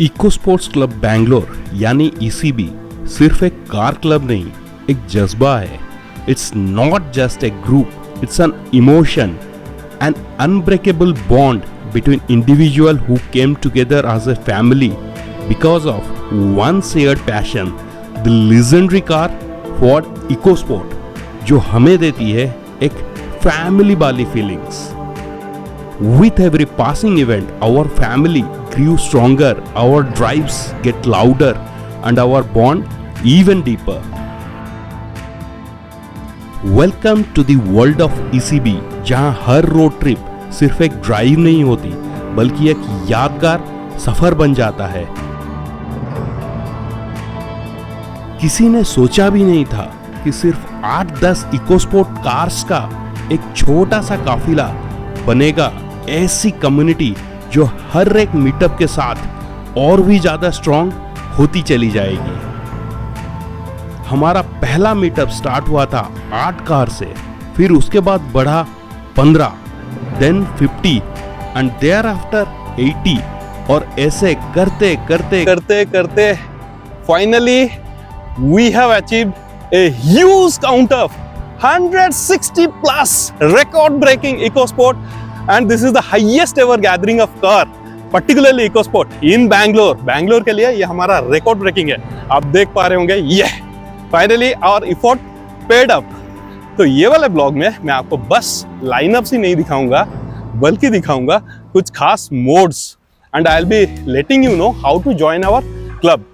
EcoSports club Bangalore यानी ECB सिर्फ एक कार क्लब नहीं, एक जज्बा है। It's not just a group, it's an emotion, an unbreakable bond between individual who came together as a family because of one shared passion, the legendary car Ford Ecosport, जो हमें देती है एक family वाली feelings. With every passing event, our family grew stronger, our drives get louder, and our bond even deeper. Welcome to the world of ECB, जहां हर road trip सिर्फ एक drive नहीं होती बल्कि एक यादगार सफर बन जाता है। किसी ने सोचा भी नहीं था कि सिर्फ 8-10 इकोस्पोर्ट कार्स का एक छोटा सा काफिला बनेगा ऐसी कम्युनिटी जो हर एक मीटअप के साथ और भी ज्यादा स्ट्रॉन्ग होती चली जाएगी। हमारा पहला मीटअप स्टार्ट हुआ था 8 कार से, फिर उसके बाद बढ़ा 15, then 50 and thereafter 80 और ऐसे करते करते finally we have achieved a huge count of 160 plus record breaking EcoSport, and this is the highest ever gathering of car, particularly EcoSport in Bangalore के लिए ये हमारा record breaking है। आप देख पा रहे होंगे ये finally our effort paid up। तो ये वाले ब्लॉग में मैं आपको बस लाइनअप ही नहीं दिखाऊंगा बल्कि दिखाऊंगा कुछ खास mods, and I will be letting you know how to join our club.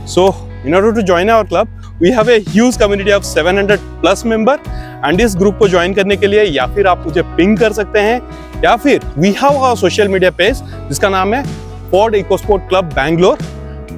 So in order to join our club we have a huge community of 700 plus member, and इस ग्रुप को join करने के लिए या फिर आप मुझे ping कर सकते हैं या फिर we have our social media page जिसका नाम है Ford EcoSport club Bangalore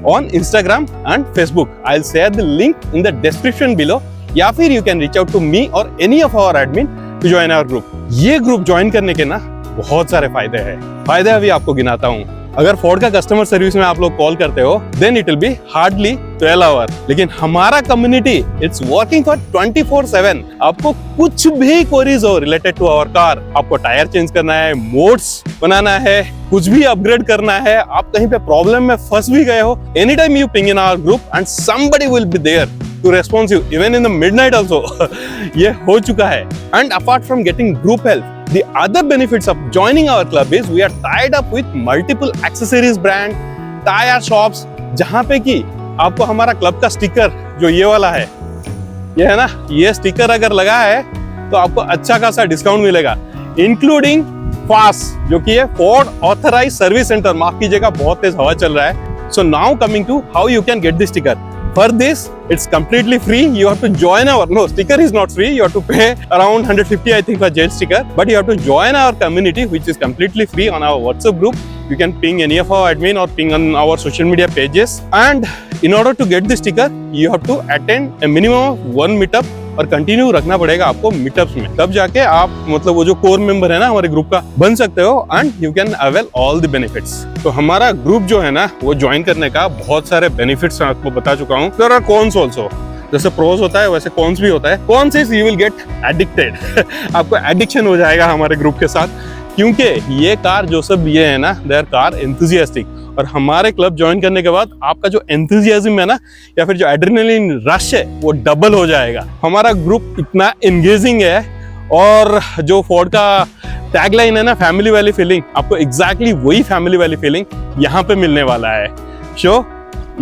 on Instagram and Facebook. I will share the link in the description below, या फिर you can reach out to me और any of our admin to join our group. ये group join करने के ना बहुत सारे फायदे हैं। फायदे अभी आपको गिनाता हूँ। अगर फोर्ड का कस्टमर सर्विस में आप लोग कॉल करते हो then it will be hardly 12 hour, लेकिन हमारा कम्युनिटी इट्स वर्किंग फॉर 24/7। आपको कुछ भी क्वेरीज हो रिलेटेड टू आवर कार, आपको टायर चेंज करना है, मोड्स बनाना है, कुछ भी अपग्रेड करना है, आप कहीं पे प्रॉब्लम में फंस भी गए हो, any time you ping in our group and somebody will be there to respond you even in the midnight also। ये हो चुका है। And apart from getting group help, the other benefits of joining our club is we are tied up with multiple accessories brand, tire shops, जहाँ पे कि आपको हमारा club का स्टिकर जो ये वाला है, ये है ना, ये स्टिकर अगर लगा है तो आपको अच्छा खासा डिस्काउंट मिलेगा, इंक्लूडिंग फास्ट जो कि है फोर्ड ऑथराइज सर्विस सेंटर। माफ कीजिएगा बहुत तेज हवा चल रहा है। So now coming to how you can get this sticker. For this, it's completely free. You have to join our, no, sticker is not free. You have to pay around 150, I think, for jail sticker. But you have to join our community, which is completely free on our WhatsApp group. You can ping any of our admin or ping on our social media pages. And in order to get the sticker, you have to attend a minimum of 1 meetup और continue रखना पड़ेगा आपको meetups में, तब जाके आप मतलब वो जो कोर मेंबर है ना हमारे ग्रुप का बन सकते हो, and you can avail all the benefits. तो हमारा ग्रुप जो है ना वो ज्वाइन करने का बहुत सारे बेनिफिट्स आपको बता चुका हूँ। देयर आर कॉन्स ऑल्सो, जैसे प्रोज होता है वैसे कॉन्स भी होता है। Cons is you will get addicted आपको एडिक्शन हो जाएगा हमारे ग्रुप के साथ, क्योंकि ये कार जो सब ये है ना दे आर कार एंथुसियास्टिक, और हमारे क्लब ज्वाइन करने के बाद आपका जो एंथुसियाज्म है ना या फिर जो एड्रेनलिन रश है वो डबल हो जाएगा। हमारा ग्रुप इतना एंगेजिंग है, और जो फोर्ड का टैगलाइन है ना फैमिली वाली फीलिंग, आपको एग्जैक्टली वही फैमिली वाली फीलिंग यहाँ पे मिलने वाला है। So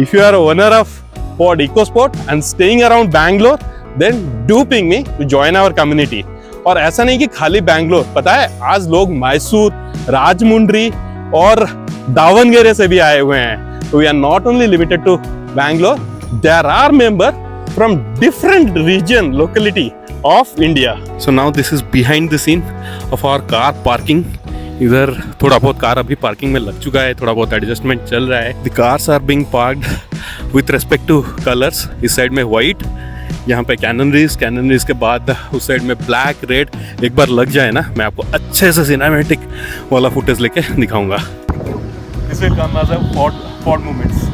if you are owner of Ford EcoSport and staying around Bangalore then do ping me to join our community. और ऐसा नहीं कि खाली बैंगलोर, पता है आज लोग मैसूर, राजमुंड्री और दावनगेरे से भी आए हुए हैं। तो we are not only limited to Bangalore, there are member from different region locality of India. So now this is behind the scene of our car parking. इधर थोड़ा बहुत कार अभी पार्किंग में लग चुका है, थोड़ा बहुत एडजस्टमेंट चल रहा है। The cars are being parked with respect to colours. इस साइड में व्हाइट, यहाँ पे कैननरीज के बाद उस साइड में ब्लैक, रेड। एक बार लग जाए ना मैं आपको अच्छे से सिनेमैटिक वाला फुटेज लेके दिखाऊंगा। This will come as a Ford moments.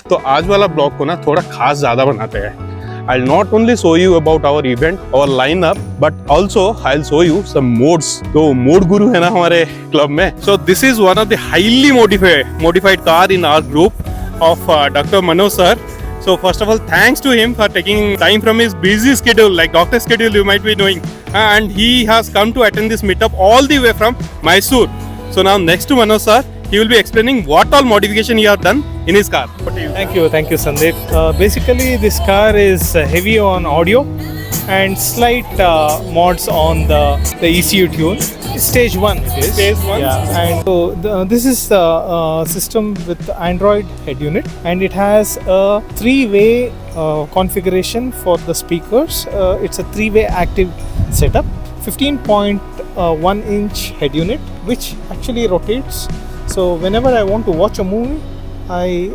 तो आज वाला ब्लॉग को ना थोड़ा खास ज्यादा बनाते हैं. I'll not only show you about our event, our lineup, but also I'll show you some modes. तो मोड गुरु है ना हमारे क्लब में. So this is one of the highly modified car in our group of Dr. Manoj sir. So first of all, thanks to him for taking time from his busy schedule, like doctor schedule you might be knowing, and he has come to attend this meetup all the way from Mysore. So now next to Manoj sir, he will be explaining what all modification he has done in his car. Thank you, Sandeep. Basically, this car is heavy on audio and slight mods on the ECU tune. Stage 1 it is. Stage 1. Yeah, and so this is the system with Android head unit, and it has a 3-way configuration for the speakers. It's a 3-way active setup. 15.1 inch head unit, which actually rotates. So whenever I want to watch a movie, I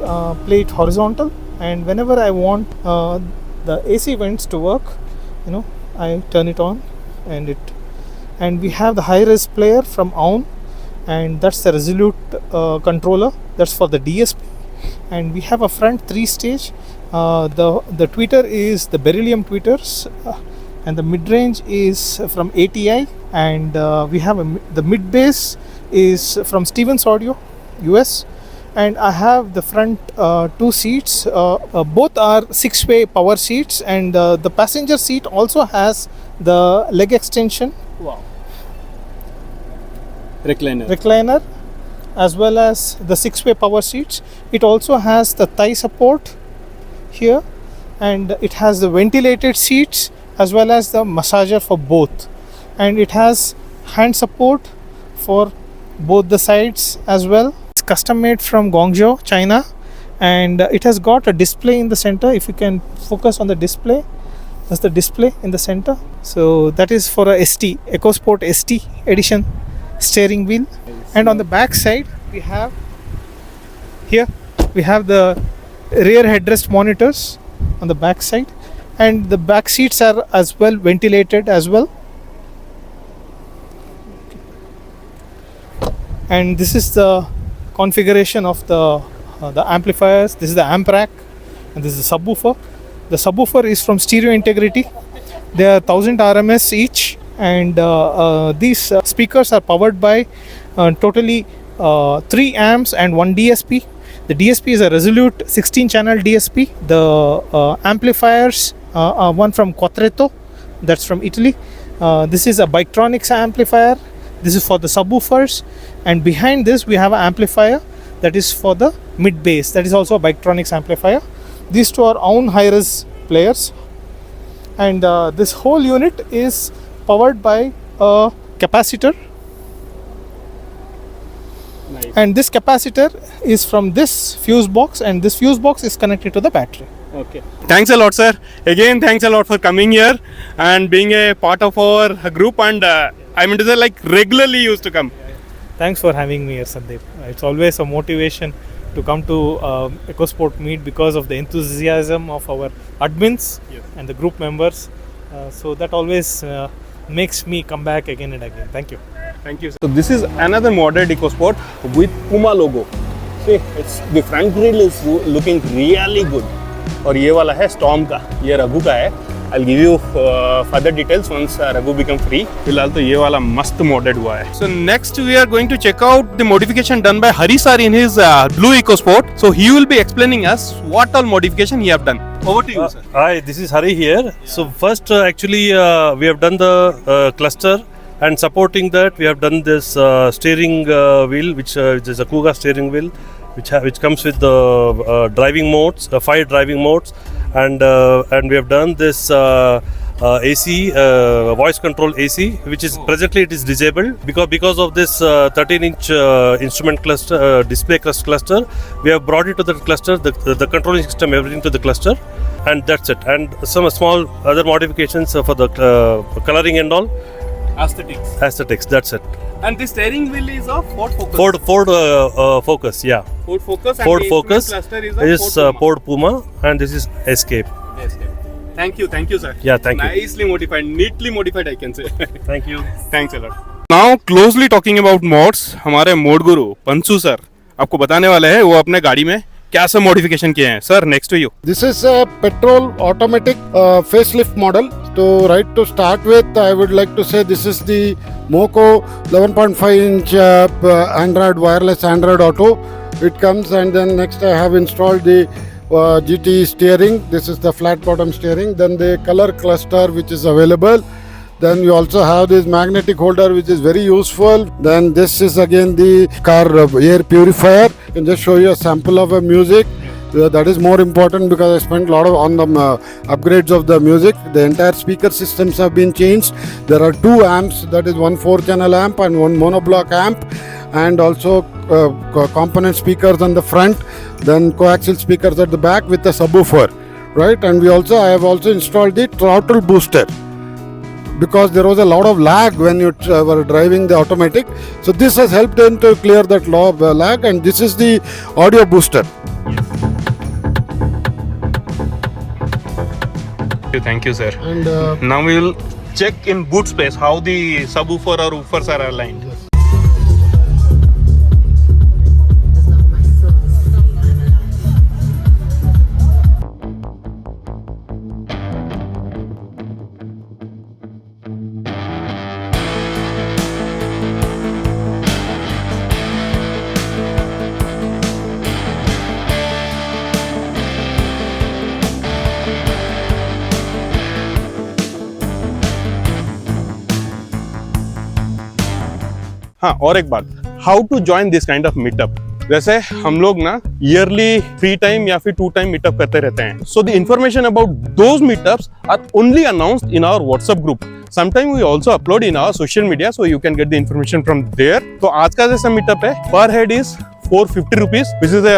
play it horizontal, and whenever I want the AC vents to work, I turn it on, and we have the high-res player from OWN, and that's the Resolute controller. That's for the DSP, and we have a front 3-stage. The tweeter is the beryllium tweeters, and the mid-range is from ATI, and we have the mid-bass is from Stevens Audio US, and I have the front 2 seats. Both are 6-way power seats, and the passenger seat also has the leg extension. Wow. Recliner, as well as the 6-way power seats. It also has the thigh support here, and it has the ventilated seats as well as the massager for both, and it has hand support for both the sides as well. It's custom made from Guangzhou, China, and it has got a display in the center. If you can focus on the display, that's the display in the center. So that is for a ST, Ecosport ST edition steering wheel. And on the back side, we have the rear headrest monitors on the back side, and the back seats are as well ventilated as well. And this is the configuration of the amplifiers. This is the amp rack, and this is the subwoofer. The subwoofer is from Stereo Integrity. They are 1000 RMS each, and these speakers are powered by totally 3 amps and 1 DSP. The DSP is a Resolute 16-channel DSP. The amplifiers are one from Quattretto, that's from Italy. This is a Biketronics amplifier. This is for the subwoofers, and behind this we have an amplifier that is for the mid bass. That is also a Biketronics amplifier. These two are OWN high-res players, and this whole unit is powered by a capacitor. Nice. And this capacitor is from this fuse box, and this fuse box is connected to the battery. Okay. Thanks a lot, sir. Again, thanks a lot for coming here and being a part of our group, and I mean to say, like, regularly used to come. Thanks for having me here, Sandeep. It's always a motivation to come to Ecosport meet because of the enthusiasm of our admins and the group members. So that always makes me come back again and again. Thank you. Thank you, sir. So this is another modded Ecosport with Puma logo. See, the front grille is looking really good. और ये वाला है Storm का, ये रघु का है. I'll give you further details once Raghu become free. फिलहाल तो ये वाला मस्त modded हुआ है. So next we are going to check out the modification done by Hari sir in his blue Ecosport. So he will be explaining us what all modification he have done. Over to you, sir. Hi, this is Hari here. So first, actually, we have done the cluster, and supporting that, we have done this steering wheel, which is a Kuga steering wheel, which comes with the driving modes, 5 driving modes, and we have done this AC voice control AC, which is presently it is disabled because of this 13-inch instrument cluster display cluster. We have brought it to the cluster, the controlling system, everything to the cluster, and that's it. And some small other modifications for the coloring and all. Aesthetics, that's it. And the steering wheel is of Ford Focus. Ford Focus, yeah. Ford Focus. And Ford the Focus cluster is Ford Puma, and this is Escape. Thank you, sir. Yeah, thank you. Nicely modified, neatly modified, I can say. Thank you. Thanks a lot. Now closely talking about mods, हमारे mode गुरु पंसू sir आपको बताने वाले हैं वो अपने गाड़ी में क्या सब मॉडिफिकेशन किए हैं sir? Next to you. This is a petrol automatic facelift model. So right to start with, I would like to say this is the Moco 11.5-inch Android wireless Android Auto. It comes, and then next I have installed the GT steering. This is the flat bottom steering. Then the color cluster which is available. Then you also have this magnetic holder which is very useful. Then this is again the car air purifier. I can just show you a sample of a music. That is more important because I spent a lot on the upgrades of the music. The entire speaker systems have been changed. There are 2 amps, that is one 4-channel amp and one monoblock amp, and also component speakers on the front, then coaxial speakers at the back with the subwoofer, right? And I have also installed the throttle booster, because there was a lot of lag when you were driving the automatic. So this has helped them to clear that lag, and this is the audio booster. Thank you, sir. And Now we will check in boot space how the subwoofer or woofers are aligned. हाँ, और एक बात, how to join this kind of meetup. जैसे हम लोग ना yearly 3 time या फिर 2 टाइम मीटअप करते रहते हैं. So the information about those meetups are only announced in our WhatsApp group. Sometime we also upload in our social media, so you can get the information from there. तो आज का जैसा meetup है, per head is 450 rupees, which is a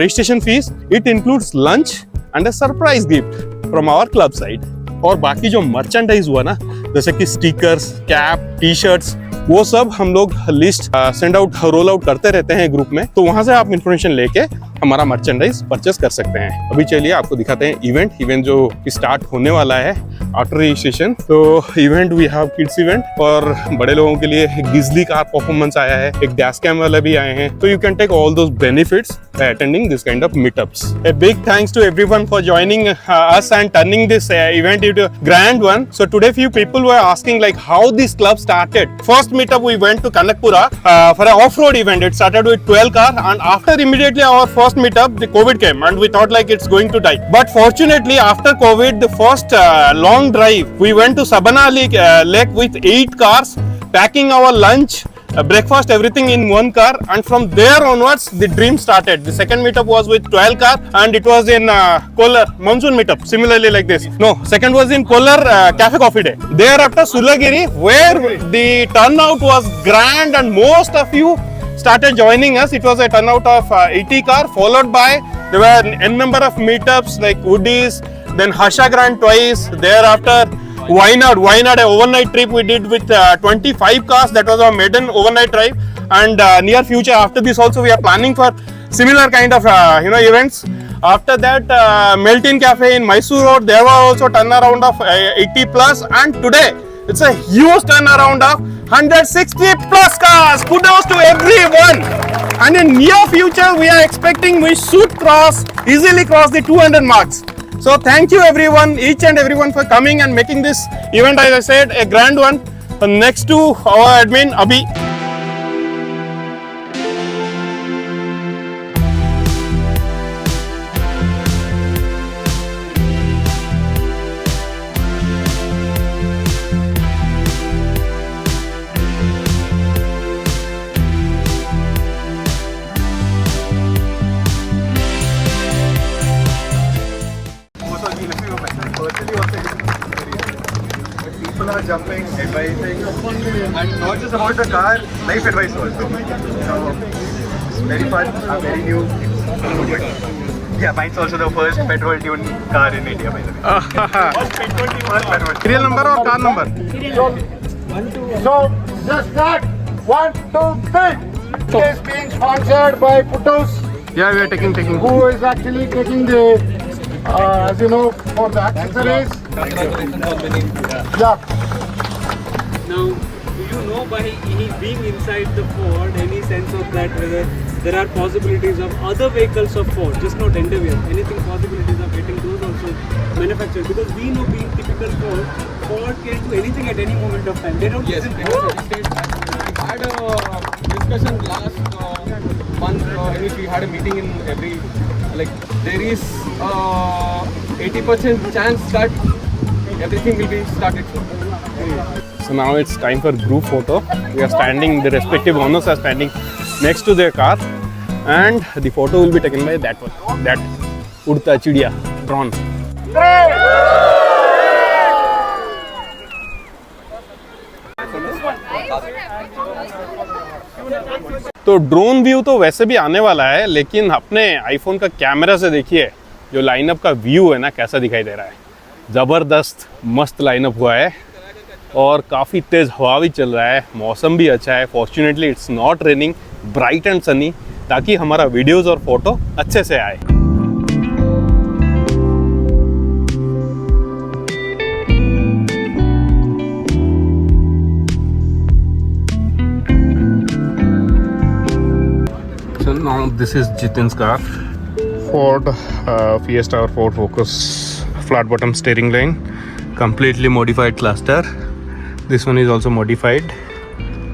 registration fees. It includes lunch and a surprise gift from our club side. और बाकी जो merchandise हुआ ना, जैसे कि स्टिकर्स, कैप, टी शर्ट्स, वो सब हम लोग list send out roll out करते रहते हैं ग्रुप में. तो वहां से आप इंफॉर्मेशन लेके हमारा मर्चेंडाइज परचेस कर सकते हैं. अभी चलिए आपको दिखाते हैं इवेंट जो स्टार्ट होने वाला है आफ्टर रजिस्ट्रेशन. तो event we have kids event, और बड़े लोगों के लिए गिजली कार परफॉर्मेंस आया है, एक डैश कैम वाला भी आए हैं. तो you can take all those benefits by attending this kind of meetups. A big thanks to everyone for joining us and turning this event into a grand one. So today few people were asking like how this club started. First meetup we went to Kanakpura for an off-road event. It started with 12 car, and after immediately our first meetup the COVID came and we thought like it's going to die. But fortunately after COVID, the first long drive we went to Sabana Lake with 8 cars, packing our lunch, breakfast, everything in one car, and from there onwards the dream started. The second meetup was with 12 car, and it was in Kolar monsoon meetup, similarly like this. No, second was in Kolar Cafe Coffee Day. Thereafter Sulagiri, where the turnout was grand and most of you started joining us. It was a turnout of 80 car, followed by there were n number of meetups like Woodies, then Harsha Grand twice. Thereafter Wayanad, an overnight trip we did with 25 cars. That was our maiden overnight drive. And near future, after this also we are planning for similar kind of events. After that, Meltin Cafe in Mysore Road, there was also turnaround of 80 plus. And today, it's a huge turnaround of 160 plus cars. Kudos to everyone. And in near future, we are expecting we should easily cross the 200 marks. So thank you everyone, each and everyone for coming and making this event, as I said, a grand one. Next to our admin, Abhi. People are jumping, advising, and not just about the car, life advice also. So it's very fun, very new. Yeah, mine's also the first petrol tuned car in India, by the way. First petrol. Serial number or car number? So just start. 1, 2, 3. It is being sponsored by Putos, Yeah, we are taking. who is actually taking the, as you know, for the accessories. Yeah. Now, do you know by being inside the Ford any sense of that whether there are possibilities of other vehicles of Ford, just not Endeavour. Anything possibilities of getting those also manufactured, because we know being typical Ford can do anything at any moment of time. They don't. Yes, we had a discussion last month in which we had a meeting in every, like, there is 80% chance that everything will be started soon. So now it's time for group photo. We are standing, the respective owners are standing next to their car, and the photo will be taken by that one, that Udta Chidiya drone. तो drone view तो वैसे भी आने वाला है, लेकिन अपने iPhone का कैमरा से देखिए जो लाइनअप का व्यू है ना कैसा दिखाई दे रहा है। ज़बरदस्त मस्त लाइनअप हुआ है और काफ़ी तेज़ हवा भी चल रहा है, मौसम भी अच्छा है। Fortunately it's not raining, bright and Sunny, ताकि हमारा वीडियोज़ और फोटो अच्छे से आए। So now this is Jitin's car, Ford Fiesta or Ford Focus, flat bottom steering line, completely modified cluster. This one is also modified.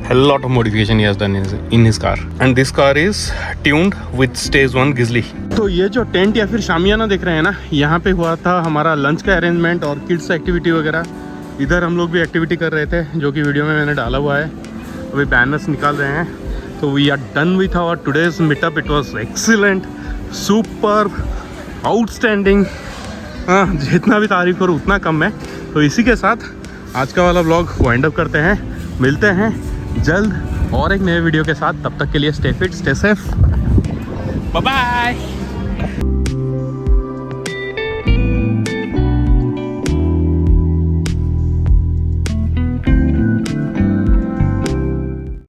Hell lot of modification he has done in his car, and this car is tuned with stage 1 Grizzly. तो ये जो tent या फिर शामियाना देख रहे हैं ना, यहाँ पे हुआ था हमारा लंच का अरेंजमेंट और किड्स एक्टिविटी वगैरह। इधर हम लोग भी एक्टिविटी कर रहे थे, जो कि वीडियो में मैंने डाला हुआ है। अभी बैनर्स निकाल रहे हैं। तो we are done with our today's meetup. It was excellent, super, outstanding. हाँ, जितना भी तारीफ करूँ उतना कम है। तो इसी के साथ आज का वाला व्लॉग वाइंड अप करते हैं। मिलते हैं जल्द और एक नए वीडियो के साथ। तब तक के लिए stay fit, stay safe, bye bye.